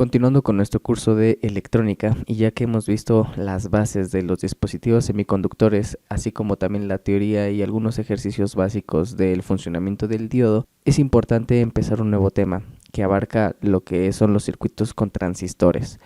Continuando con nuestro curso de electrónica, y ya que hemos visto las bases de los dispositivos semiconductores, así como también la teoría y algunos ejercicios básicos del funcionamiento del diodo, es importante empezar un nuevo tema que abarca lo que son los circuitos con transistores.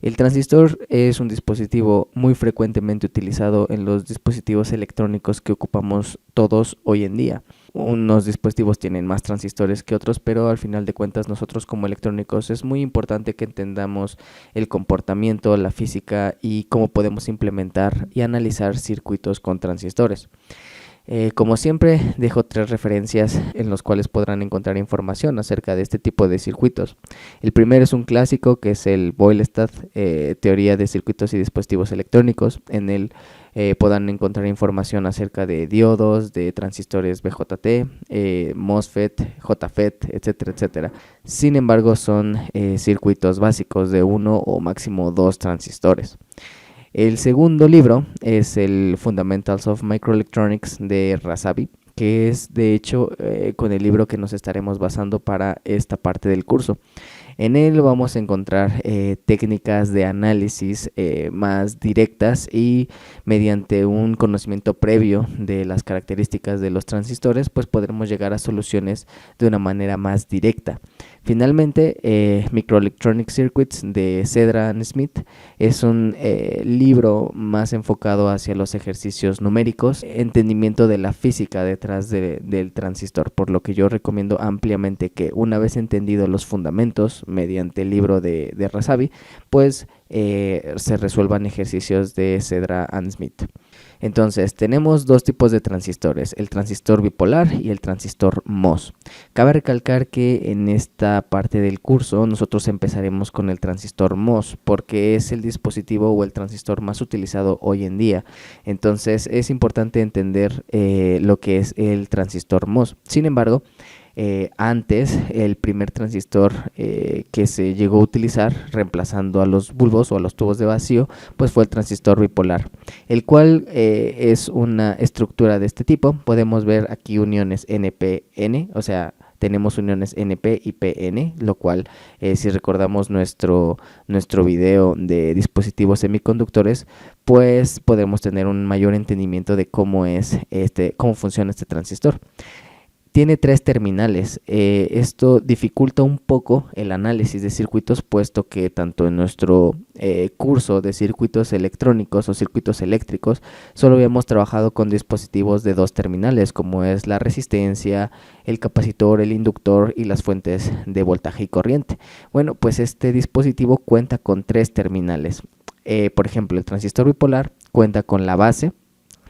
El transistor es un dispositivo muy frecuentemente utilizado en los dispositivos electrónicos que ocupamos todos hoy en día. Unos dispositivos tienen más transistores que otros, pero al final de cuentas nosotros como electrónicos es muy importante que entendamos el comportamiento, la física y cómo podemos implementar y analizar circuitos con transistores. Como siempre, dejo 3 referencias en los cuales podrán encontrar información acerca de este tipo de circuitos. El primero es un clásico que es el Boyle-Stad, Teoría de Circuitos y Dispositivos Electrónicos. En él podrán encontrar información acerca de diodos, de transistores BJT, MOSFET, JFET, etcétera, etcétera. Sin embargo, son circuitos básicos de 1 o máximo 2 transistores. El segundo libro es el Fundamentals of Microelectronics de Razavi, que es de hecho con el libro que nos estaremos basando para esta parte del curso. En él vamos a encontrar técnicas de análisis más directas y mediante un conocimiento previo de las características de los transistores, pues podremos llegar a soluciones de una manera más directa. Finalmente, Microelectronic Circuits de Cedra and Smith es un libro más enfocado hacia los ejercicios numéricos, entendimiento de la física detrás del transistor, por lo que yo recomiendo ampliamente que una vez entendido los fundamentos mediante el libro de Razavi, pues se resuelvan ejercicios de Cedra and Smith. Entonces, tenemos dos tipos de transistores, el transistor bipolar y el transistor MOS. Cabe recalcar que en esta parte del curso nosotros empezaremos con el transistor MOS porque es el dispositivo o el transistor más utilizado hoy en día. Entonces, es importante entender lo que es el transistor MOS. Sin embargo, antes el primer transistor que se llegó a utilizar reemplazando a los bulbos o a los tubos de vacío pues fue el transistor bipolar, el cual es una estructura de este tipo. Podemos ver aquí uniones NP-N, o sea, tenemos uniones NP y PN, lo cual si recordamos nuestro video de dispositivos semiconductores, pues podemos tener un mayor entendimiento de cómo funciona este transistor. Tiene 3 terminales. Esto dificulta un poco el análisis de circuitos, puesto que tanto en nuestro curso de circuitos electrónicos o circuitos eléctricos solo habíamos trabajado con dispositivos de 2 terminales, como es la resistencia, el capacitor, el inductor y las fuentes de voltaje y corriente. Bueno, pues este dispositivo cuenta con 3 terminales. Por ejemplo, el transistor bipolar cuenta con la base,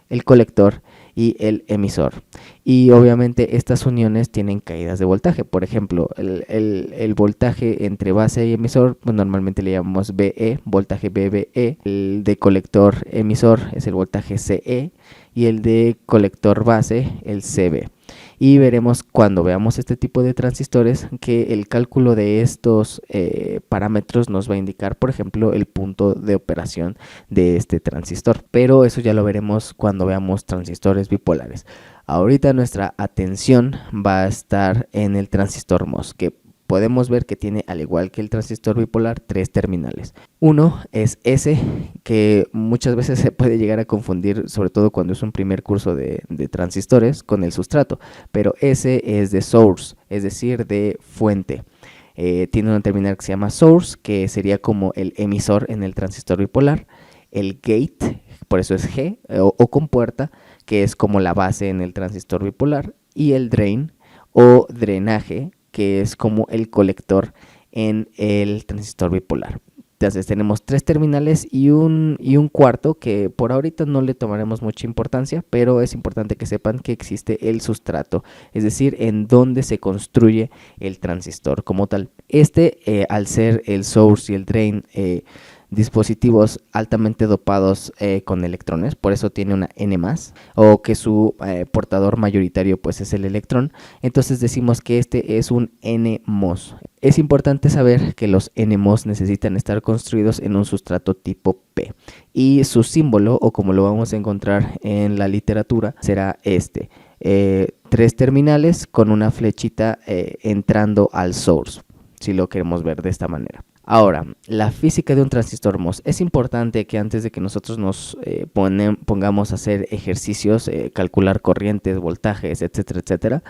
el colector y el emisor, y obviamente estas uniones tienen caídas de voltaje. Por ejemplo, el voltaje entre base y emisor pues normalmente le llamamos VE, voltaje VBE. El de colector emisor es el voltaje CE y el de colector base el CB. Y veremos cuando veamos este tipo de transistores que el cálculo de estos parámetros nos va a indicar, por ejemplo, el punto de operación de este transistor. Pero eso ya lo veremos cuando veamos transistores bipolares. Ahorita nuestra atención va a estar en el transistor MOS, que podemos ver que tiene, al igual que el transistor bipolar, 3 terminales. Uno es S, que muchas veces se puede llegar a confundir, sobre todo cuando es un primer curso de transistores, con el sustrato, pero S es de source, es decir, de fuente. Tiene una terminal que se llama source, que sería como el emisor en el transistor bipolar, el gate, por eso es G, o compuerta, que es como la base en el transistor bipolar, y el drain o drenaje, que es como el colector en el transistor bipolar. Entonces tenemos 3 terminales y un cuarto que por ahorita no le tomaremos mucha importancia, pero es importante que sepan que existe el sustrato, es decir, en donde se construye el transistor como tal. Al ser el source y el drain dispositivos altamente dopados con electrones, por eso tiene una N+, o que su portador mayoritario pues es el electrón, entonces decimos que este es un NMOS. Es importante saber que los NMOS necesitan estar construidos en un sustrato tipo P, y su símbolo, o como lo vamos a encontrar en la literatura, será este. 3 terminales con una flechita entrando al source. si lo queremos ver de esta manera. Ahora, la física de un transistor MOS. Es importante que antes de que nosotros nos pongamos a hacer ejercicios, calcular corrientes, voltajes, etcétera, etcétera,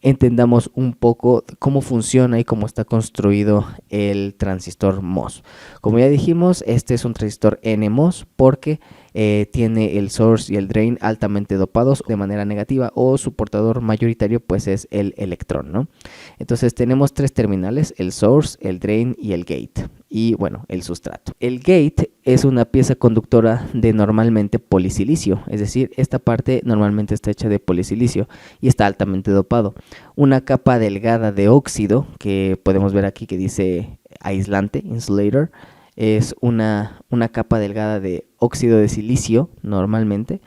entendamos un poco cómo funciona y cómo está construido el transistor MOS. Como ya dijimos, este es un transistor NMOS porque tiene el source y el drain altamente dopados de manera negativa, o su portador mayoritario pues es el electrón, ¿no? Entonces tenemos tres terminales: el source, el drain y el gate, y bueno, el sustrato. El gate es una pieza conductora de normalmente polisilicio, es decir, esta parte normalmente está hecha de polisilicio y está altamente dopado. Una capa delgada de óxido, que podemos ver aquí que dice aislante, insulator, es una capa delgada de óxido de silicio normalmente,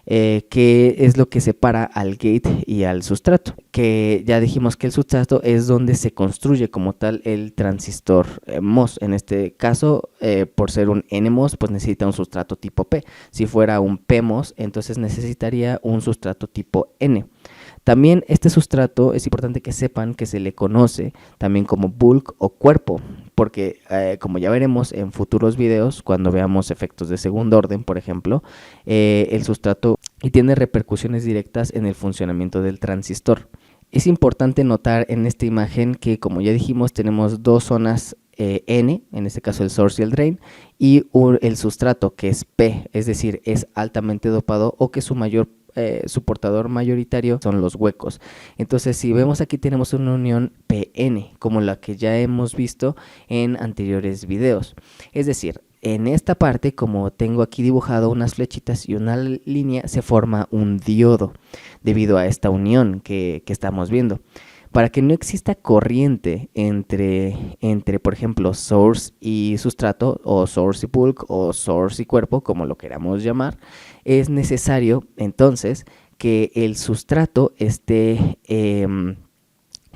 que es lo que separa al gate y al sustrato, que ya dijimos que el sustrato es donde se construye como tal el transistor MOS. En este caso, por ser un NMOS, pues necesita un sustrato tipo P. Si fuera un PMOS, entonces necesitaría un sustrato tipo N. También este sustrato es importante que sepan que se le conoce también como bulk o cuerpo, porque como ya veremos en futuros videos, cuando veamos efectos de segundo orden, por ejemplo, el sustrato y tiene repercusiones directas en el funcionamiento del transistor. Es importante notar en esta imagen que, como ya dijimos, tenemos dos zonas N, en este caso el source y el drain, y el sustrato que es P, es decir, es altamente dopado, o que su portador mayoritario son los huecos. Entonces, si vemos aquí, tenemos una unión PN, como la que ya hemos visto en anteriores videos. Es decir, en esta parte, como tengo aquí dibujado unas flechitas y una línea, se forma un diodo debido a esta unión que estamos viendo. Para que no exista corriente entre, por ejemplo, source y sustrato, o source y bulk, o source y cuerpo, como lo queramos llamar, es necesario entonces que el sustrato esté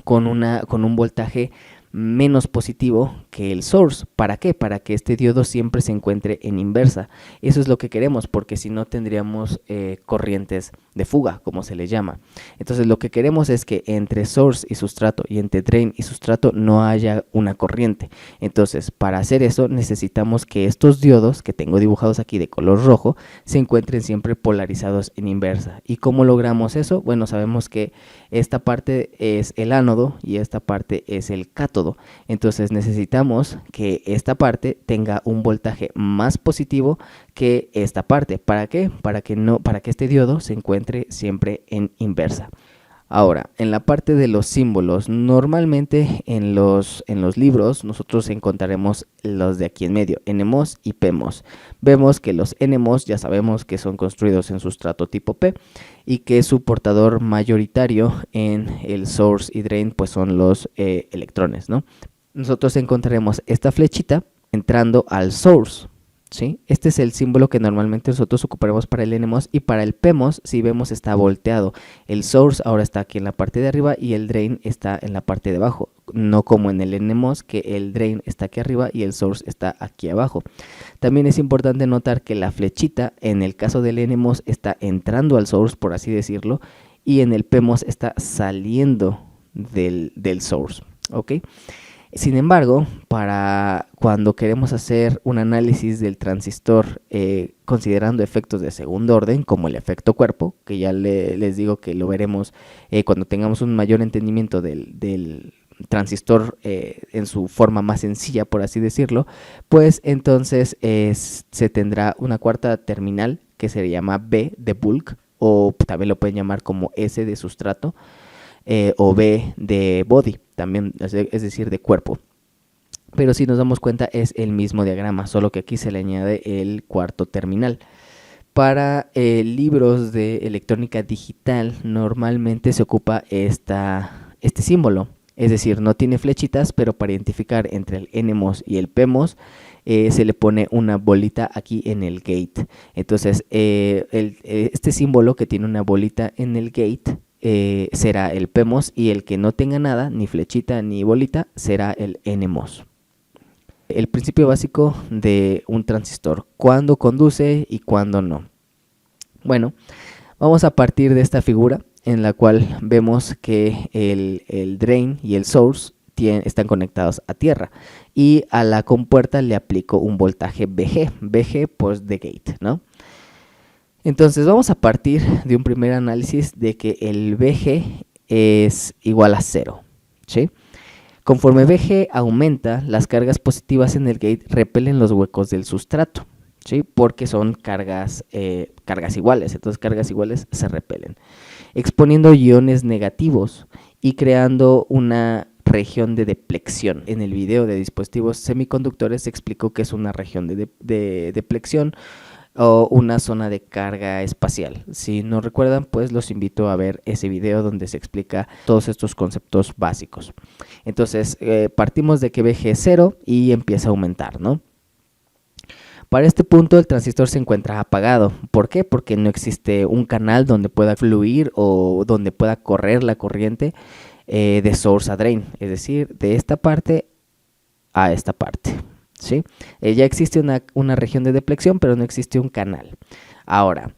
con un voltaje menos positivo que el source. ¿Para qué? Para que este diodo siempre se encuentre en inversa. Eso es lo que queremos, porque si no tendríamos corrientes de fuga, como se le llama. Entonces lo que queremos es que entre source y sustrato y entre drain y sustrato no haya una corriente. Entonces, para hacer eso necesitamos que estos diodos que tengo dibujados aquí de color rojo se encuentren siempre polarizados en inversa. ¿Y cómo logramos eso? Bueno, sabemos que esta parte es el ánodo y esta parte es el cátodo. Entonces necesitamos que esta parte tenga un voltaje más positivo que esta parte. ¿Para qué? Para que este diodo se encuentre siempre en inversa. Ahora, en la parte de los símbolos, normalmente en los libros nosotros encontraremos los de aquí en medio, NMOS y PMOS. Vemos que los NMOS ya sabemos que son construidos en sustrato tipo P y que su portador mayoritario en el source y drain pues son los electrones, ¿no? Nosotros encontraremos esta flechita entrando al source, ¿sí? Este es el símbolo que normalmente nosotros ocuparemos para el NMOS, y para el PMOS, si vemos, está volteado. El source ahora está aquí en la parte de arriba y el drain está en la parte de abajo, no como en el NMOS, que el drain está aquí arriba y el source está aquí abajo. También es importante notar que la flechita en el caso del NMOS está entrando al source, por así decirlo, y en el PMOS está saliendo del source, ¿ok? Sin embargo, para cuando queremos hacer un análisis del transistor considerando efectos de segundo orden, como el efecto cuerpo, que ya les digo que lo veremos cuando tengamos un mayor entendimiento del transistor en su forma más sencilla, por así decirlo, pues entonces se tendrá una cuarta terminal que se llama B de bulk, o también lo pueden llamar como S de sustrato, o B de body, también, es decir, de cuerpo. Pero si nos damos cuenta es el mismo diagrama, solo que aquí se le añade el cuarto terminal. Para libros de electrónica digital normalmente se ocupa este símbolo, es decir, no tiene flechitas, pero para identificar entre el NMOS y el PMOS se le pone una bolita aquí en el gate. Entonces este símbolo que tiene una bolita en el gate será el PMOS, y el que no tenga nada, ni flechita ni bolita, será el NMOS. El principio básico de un transistor: cuándo conduce y cuándo no. Bueno, vamos a partir de esta figura en la cual vemos que el drain y el source están conectados a tierra, y a la compuerta le aplico un voltaje VG pues de gate, ¿no? Entonces vamos a partir de un primer análisis de que el VG es igual a 0, ¿sí? Conforme VG aumenta, las cargas positivas en el gate repelen los huecos del sustrato, ¿sí? Porque son cargas iguales, entonces cargas iguales se repelen, exponiendo iones negativos y creando una región de deplexión. En el video de dispositivos semiconductores se explicó que es una región de deplexión o una zona de carga espacial. Si no recuerdan, pues los invito a ver ese video donde se explica todos estos conceptos básicos. Entonces, partimos de que VG es 0 y empieza a aumentar, ¿no? Para este punto el transistor se encuentra apagado. ¿Por qué? Porque no existe un canal donde pueda fluir o donde pueda correr la corriente de source a drain, es decir, de esta parte a esta parte, ¿sí? Ya existe una región de deplexión, pero no existe un canal. Ahora,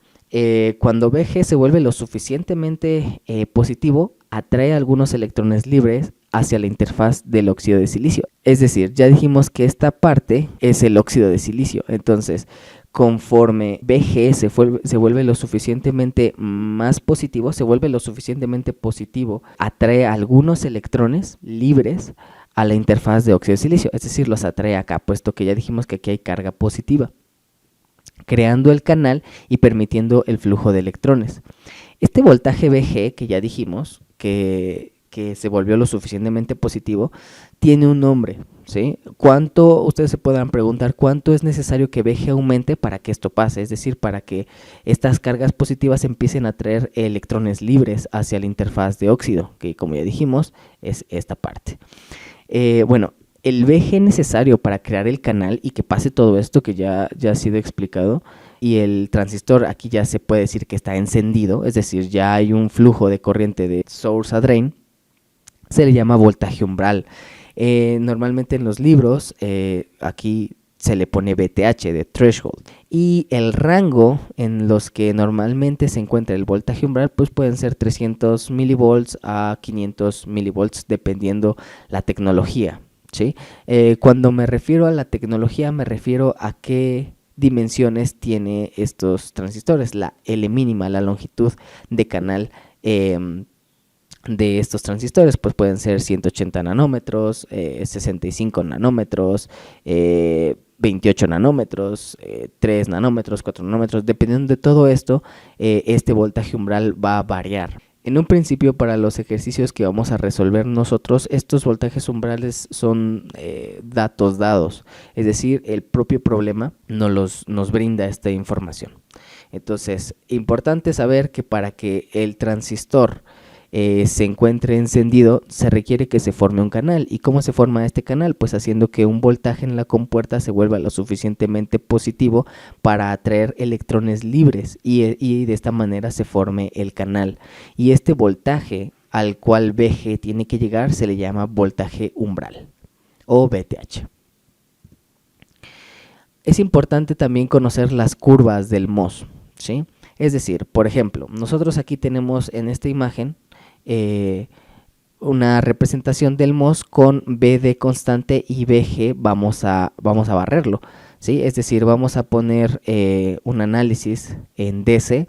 cuando VG se vuelve lo suficientemente positivo, atrae algunos electrones libres hacia la interfaz del óxido de silicio. Es decir, ya dijimos que esta parte es el óxido de silicio. Entonces, conforme VG se vuelve lo suficientemente más positivo, atrae algunos electrones libres a la interfaz de óxido de silicio. Es decir, los atrae acá, puesto que ya dijimos que aquí hay carga positiva, creando el canal y permitiendo el flujo de electrones. Este voltaje VG que ya dijimos que se volvió lo suficientemente positivo, tiene un nombre, ¿sí? Ustedes se podrán preguntar cuánto es necesario que VG aumente para que esto pase, es decir, para que estas cargas positivas empiecen a traer electrones libres hacia la interfaz de óxido, que como ya dijimos es esta parte. Bueno, el VG necesario para crear el canal y que pase todo esto que ya ha sido explicado, y el transistor aquí ya se puede decir que está encendido, es decir, ya hay un flujo de corriente de source a drain, se le llama voltaje umbral. Normalmente en los libros aquí se le pone VTH de threshold, y el rango en los que normalmente se encuentra el voltaje umbral pues pueden ser 300 milivolts a 500 milivolts dependiendo la tecnología, ¿sí? Cuando me refiero a la tecnología me refiero a qué dimensiones tiene estos transistores, la L mínima, la longitud de canal de estos transistores, pues pueden ser 180 nanómetros, 65 nanómetros, 28 nanómetros, 3 nanómetros, 4 nanómetros. Dependiendo de todo esto, este voltaje umbral va a variar. En un principio, para los ejercicios que vamos a resolver nosotros, estos voltajes umbrales son datos dados, es decir, el propio problema nos brinda esta información. Entonces, importante saber que para que el transistor se encuentre encendido, se requiere que se forme un canal. ¿Y cómo se forma este canal? Pues haciendo que un voltaje en la compuerta se vuelva lo suficientemente positivo para atraer electrones libres y de esta manera se forme el canal. Y este voltaje al cual VG tiene que llegar se le llama voltaje umbral o VTH. Es importante también conocer las curvas del MOS, ¿sí? Es decir, por ejemplo, nosotros aquí tenemos en esta imagen una representación del MOS con BD constante y VG vamos a barrerlo, ¿sí? Es decir, vamos a poner un análisis en DC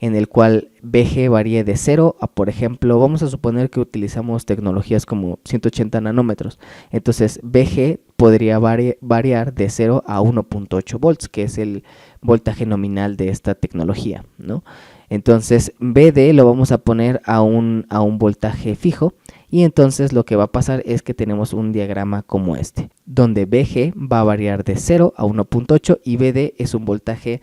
en el cual VG varíe de 0 a, por ejemplo, vamos a suponer que utilizamos tecnologías como 180 nanómetros, entonces VG podría variar de 0 a 1.8 volts, que es el voltaje nominal de esta tecnología, ¿no? Entonces BD lo vamos a poner a un voltaje fijo, y entonces lo que va a pasar es que tenemos un diagrama como este, donde VG va a variar de 0 a 1.8 y BD es un voltaje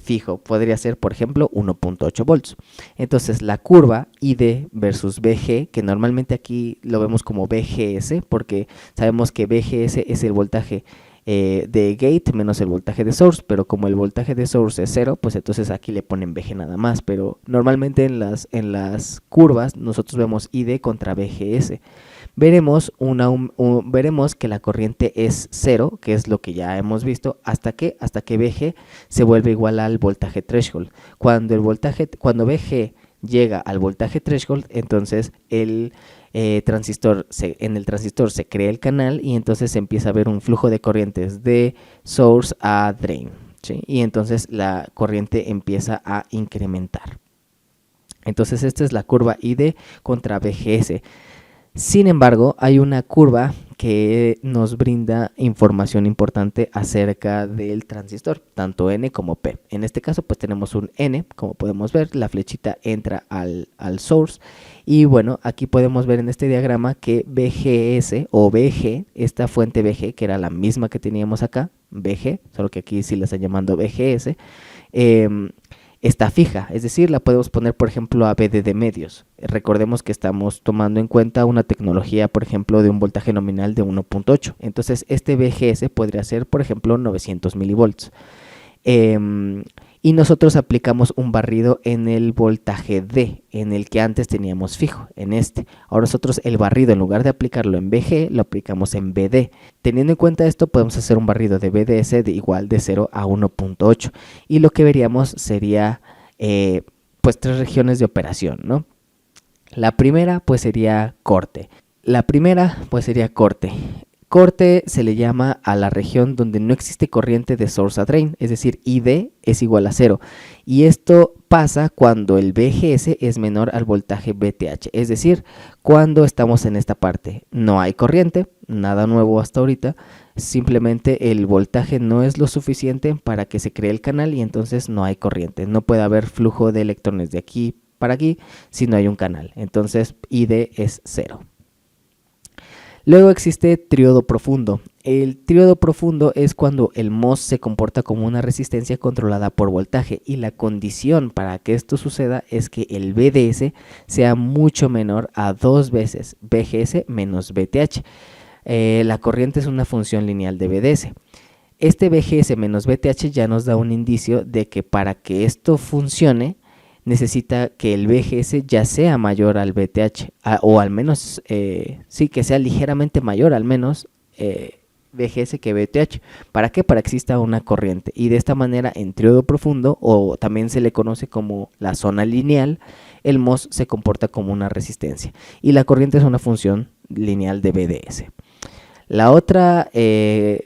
fijo, podría ser por ejemplo 1.8 volts. Entonces la curva ID versus VG, que normalmente aquí lo vemos como VGS, porque sabemos que VGS es el voltaje de gate menos el voltaje de source, pero como el voltaje de source es 0, pues entonces aquí le ponen VG nada más, pero normalmente en las curvas nosotros vemos ID contra VGS. Veremos que la corriente es 0, que es lo que ya hemos visto, hasta que VG se vuelve igual al voltaje threshold. Cuando VG llega al voltaje threshold, entonces en el transistor se crea el canal y entonces se empieza a ver un flujo de corrientes de source a drain, ¿sí? Y entonces la corriente empieza a incrementar. Entonces esta es la curva ID contra VGS. Sin embargo, hay una curva que nos brinda información importante acerca del transistor, tanto N como P. En este caso, pues tenemos un N, como podemos ver, la flechita entra al source. Y bueno, aquí podemos ver en este diagrama que VGS o VG, esta fuente VG, que era la misma que teníamos acá, VG, solo que aquí sí la están llamando VGS, está fija, es decir, la podemos poner, por ejemplo, a BD de medios. Recordemos que estamos tomando en cuenta una tecnología, por ejemplo, de un voltaje nominal de 1.8. Entonces, este VGS podría ser, por ejemplo, 900 milivolts. Y nosotros aplicamos un barrido en el voltaje D, en el que antes teníamos fijo, en este. Ahora nosotros el barrido, en lugar de aplicarlo en VG, lo aplicamos en BD. Teniendo en cuenta esto, podemos hacer un barrido de BDS de igual de 0 a 1.8. Y lo que veríamos sería, pues, 3 regiones de operación, ¿no? La primera, pues, sería corte. Corte se le llama a la región donde no existe corriente de source a drain, es decir, ID es igual a 0. Y esto pasa cuando el VGS es menor al voltaje VTH, es decir, cuando estamos en esta parte. No hay corriente, nada nuevo hasta ahorita, simplemente el voltaje no es lo suficiente para que se cree el canal y entonces no hay corriente. No puede haber flujo de electrones de aquí para aquí si no hay un canal. Entonces ID es 0. Luego existe tríodo profundo. El tríodo profundo es cuando el MOS se comporta como una resistencia controlada por voltaje y la condición para que esto suceda es que el VDS sea mucho menor a 2 veces VGS menos VTH. La corriente es una función lineal de VDS. Este VGS menos VTH ya nos da un indicio de que para que esto funcione necesita que el VGS ya sea mayor al VTH, o al menos, sí, que sea ligeramente mayor al menos VGS que VTH. ¿Para qué? Para que exista una corriente. Y de esta manera, en tríodo profundo, o también se le conoce como la zona lineal, el MOS se comporta como una resistencia. Y la corriente es una función lineal de VDS. La otra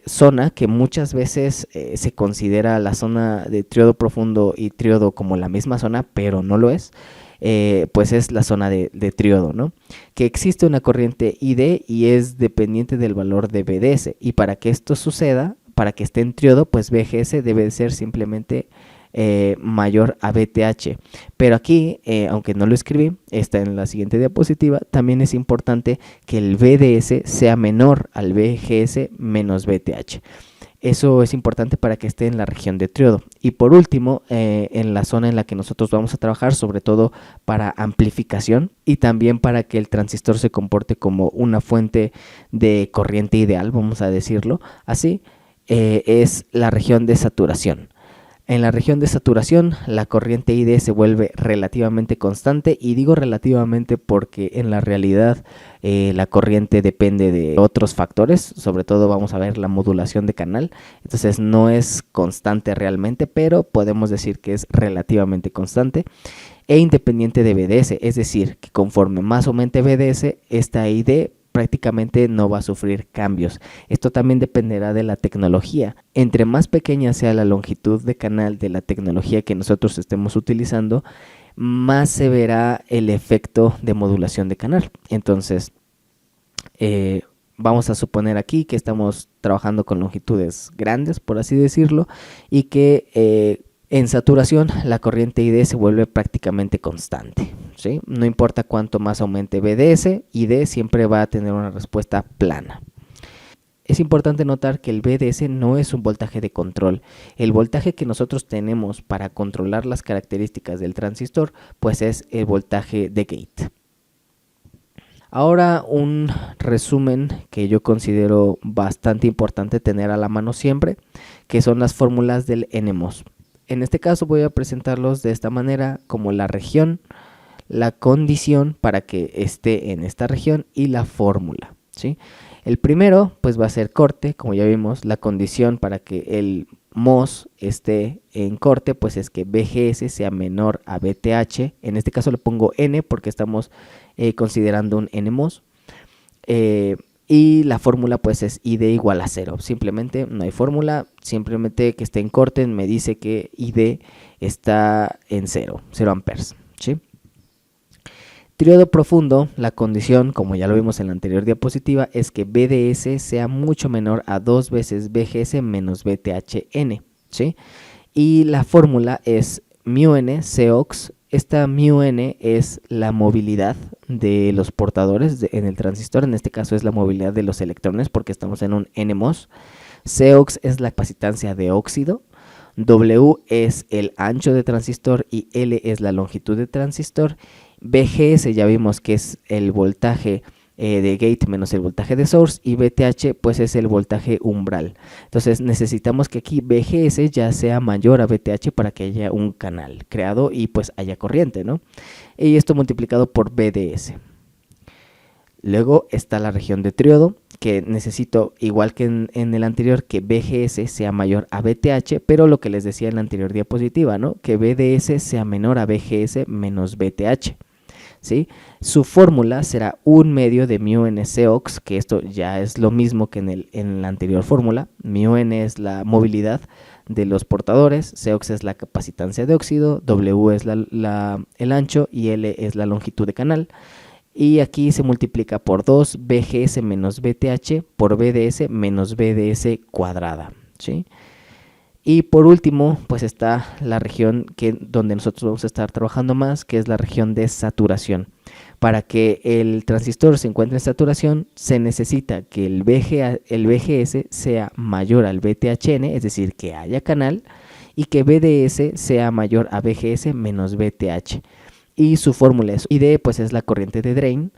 zona que muchas veces se considera la zona de tríodo profundo y tríodo como la misma zona, pero no lo es, pues es la zona de tríodo, ¿no? Que existe una corriente ID y es dependiente del valor de VDS. Y para que esto suceda, para que esté en tríodo, pues VGS debe de ser simplemente mayor a VTH. Pero aquí, aunque no lo escribí, está en la siguiente diapositiva, también es importante que el VDS sea menor al VGS menos VTH. Eso es importante para que esté en la región de tríodo. Y por último, en la zona en la que nosotros vamos a trabajar, sobre todo para amplificación y también para que el transistor se comporte como una fuente de corriente ideal, vamos a decirlo así, es la región de saturación. En la región de saturación, la corriente ID se vuelve relativamente constante, y digo relativamente porque en la realidad la corriente depende de otros factores, sobre todo vamos a ver la modulación de canal, entonces no es constante realmente, pero podemos decir que es relativamente constante e independiente de VDS, es decir, que conforme más aumente VDS, esta ID prácticamente no va a sufrir cambios. Esto también dependerá de la tecnología. Entre más pequeña sea la longitud de canal de la tecnología que nosotros estemos utilizando, más se verá el efecto de modulación de canal. Entonces, vamos a suponer aquí que estamos trabajando con longitudes grandes, por así decirlo, y que en saturación la corriente ID se vuelve prácticamente constante, ¿sí? No importa cuánto más aumente VDS, ID siempre va a tener una respuesta plana. Es importante notar que el VDS no es un voltaje de control. El voltaje que nosotros tenemos para controlar las características del transistor, pues es el voltaje de gate. Ahora un resumen que yo considero bastante importante tener a la mano siempre, que son las fórmulas del NMOS. En este caso voy a presentarlos de esta manera, como la región, la condición para que esté en esta región y la fórmula, ¿sí? El primero pues va a ser corte, como ya vimos, la condición para que el MOS esté en corte, pues es que BGS sea menor a BTH. En este caso le pongo N porque estamos considerando un NMOS. Y la fórmula pues es ID igual a 0. Simplemente no hay fórmula, simplemente que esté en corte me dice que ID está en 0 amperes, ¿sí? Triodo profundo, la condición, como ya lo vimos en la anterior diapositiva, es que BDS sea mucho menor a 2 veces BGS menos BTHN, ¿sí? Y la fórmula es μN Cox. Esta μN es la movilidad de los portadores en el transistor, en este caso es la movilidad de los electrones porque estamos en un NMOS. Cox es la capacitancia de óxido, W es el ancho de transistor y L es la longitud de transistor. BGS ya vimos que es el voltaje de gate menos el voltaje de source, y BTH pues es el voltaje umbral. Entonces necesitamos que aquí BGS ya sea mayor a BTH para que haya un canal creado y pues haya corriente, ¿no? Y esto multiplicado por BDS. Luego está la región de triodo, que necesito, igual que en el anterior, que BGS sea mayor a BTH, pero lo que les decía en la anterior diapositiva, ¿no? Que BDS sea menor a BGS menos BTH. ¿Sí? Su fórmula será 1 medio de μN Cox, que esto ya es lo mismo que en la anterior fórmula. μN es la movilidad de los portadores, Cox es la capacitancia de óxido, W es el ancho y L es la longitud de canal. Y aquí se multiplica por 2 BGS menos BTH por BDS menos BDS cuadrada, ¿sí? Y por último, pues está la región donde nosotros vamos a estar trabajando más, que es la región de saturación. Para que el transistor se encuentre en saturación, se necesita que el BGS sea mayor al BTHN, es decir, que haya canal, y que BDS sea mayor a BGS menos BTH. Y su fórmula es ID, pues es la corriente de drain,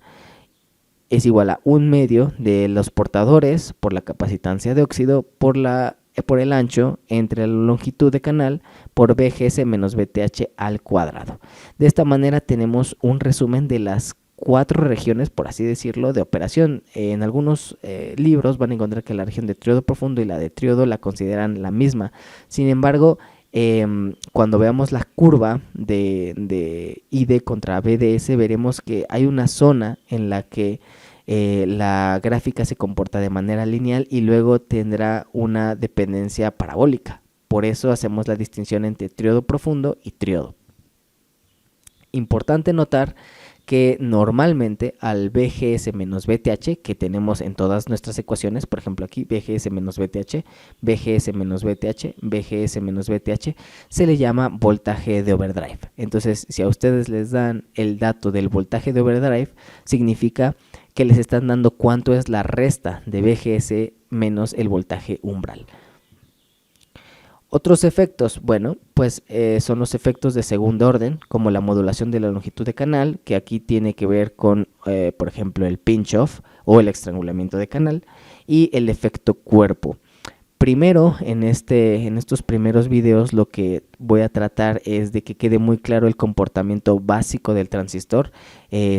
es igual a 1 medio de los portadores por la capacitancia de óxido por el ancho entre la longitud de canal por BGS menos BTH al cuadrado. De esta manera tenemos un resumen de las 4 regiones, por así decirlo, de operación. En algunos libros van a encontrar que la región de triodo profundo y la de triodo la consideran la misma. Sin embargo, cuando veamos la curva de ID contra BDS, veremos que hay una zona en la que la gráfica se comporta de manera lineal y luego tendrá una dependencia parabólica. Por eso hacemos la distinción entre triodo profundo y triodo. Importante notar que normalmente al BGS menos BTH que tenemos en todas nuestras ecuaciones, por ejemplo aquí BGS menos BTH, BGS menos BTH, BGS menos BTH, se le llama voltaje de overdrive. Entonces, si a ustedes les dan el dato del voltaje de overdrive, significa que les están dando cuánto es la resta de BGS menos el voltaje umbral. Otros efectos, bueno, pues son los efectos de segundo orden, como la modulación de la longitud de canal, que aquí tiene que ver con, por ejemplo, el pinch-off o el estrangulamiento de canal, y el efecto cuerpo. Primero, en estos primeros videos, lo que voy a tratar es de que quede muy claro el comportamiento básico del transistor,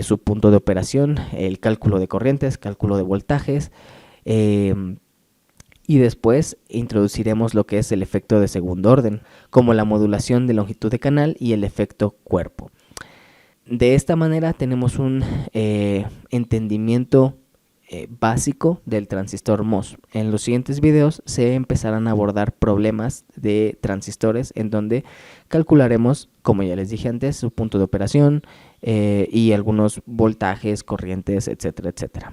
su punto de operación, el cálculo de corrientes, cálculo de voltajes, y después introduciremos lo que es el efecto de segundo orden, como la modulación de longitud de canal y el efecto cuerpo. De esta manera tenemos un entendimiento básico del transistor MOS. En los siguientes videos se empezarán a abordar problemas de transistores en donde calcularemos, como ya les dije antes, su punto de operación y algunos voltajes, corrientes, etcétera, etcétera.